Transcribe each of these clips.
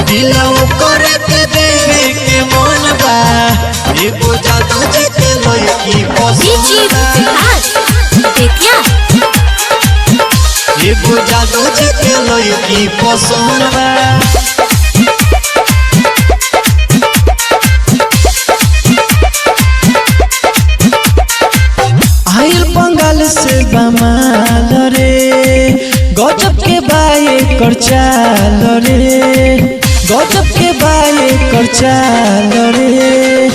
दिलवा करे के देवे के मन बा एगो जादू जी के लड़की पसंद बा एगो जादू जी के लड़की पसंद बा। आइल बंगाल से बमाल रे गजब के बाए कर चाल रे गजब के बाए कर चाल रे।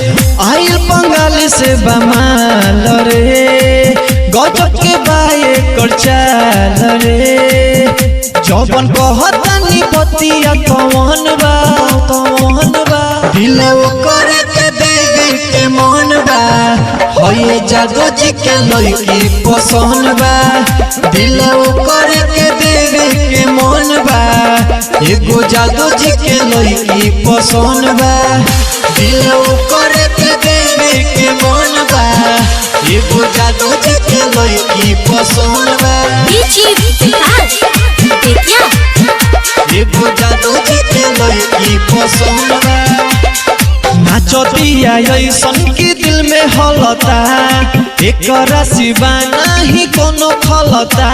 आइल बंगाल से बमाल रे गजब के बाए कर चाल रे। जौवन कहतानी बतिया कौन बा दिलवा करे के देवे के मन बा होए जादू जी के लड़की पसंद बा। दिलवा करे के देवे के मन बा एगो जादू जी के लड़की पसंद बा। दिलवा करे के देवे के मन बा एगो जादू जी के लड़की पसंद बा। एगो जादू जी के लड़की पसंद बा। नाचतिया ऐसन की दिल में हलता एकरा सिवा नहीं कोनो खलता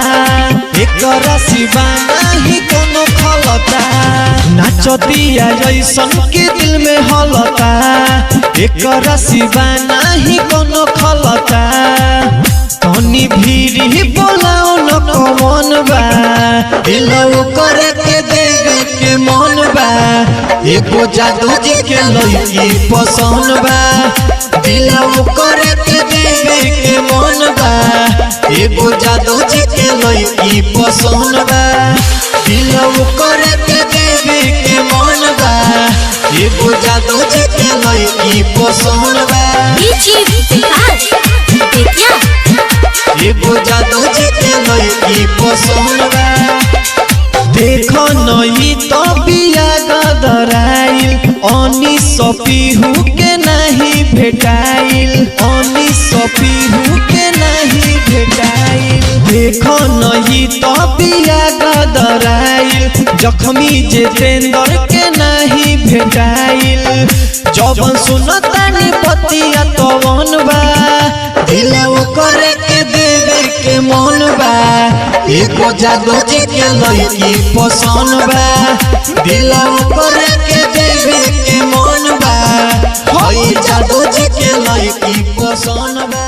एकरा सिवा नहीं कोनो खलता। नाचतिया ऐसन की दिल में हलता एकरा सिवा नहीं कोनो खलता। तनी भीरी बोलाओ न कौन बा दिलवा करे के देवे के मन बा एगो जादू जी के लड़की पसंद बा। दिलवा करे के देवे के मन बा एगो जादू जी के लड़की पसंद बा। दिलवा करे के देवे के मन बा एगो जादू जी के लड़की पसंद बा। एगो जादू जी के लड़की पसंद बा। देखो नई तो बिया गदराइल अनी सपीहू के नहीं भेटाइल अनी सपीहू के नहीं भेटाइल। देखो नई तो बिया गदराइल जख्मी जितेंद्र के नहीं भेटाइल। जौवन सुनतानी पतिया तवन बा दिलवा करे के देवे के मन बा एगो जादू जी के लड़की पसंद बा। दिलवा करे के देवे के मन बा होए जादू जी के लड़की पसंद बा।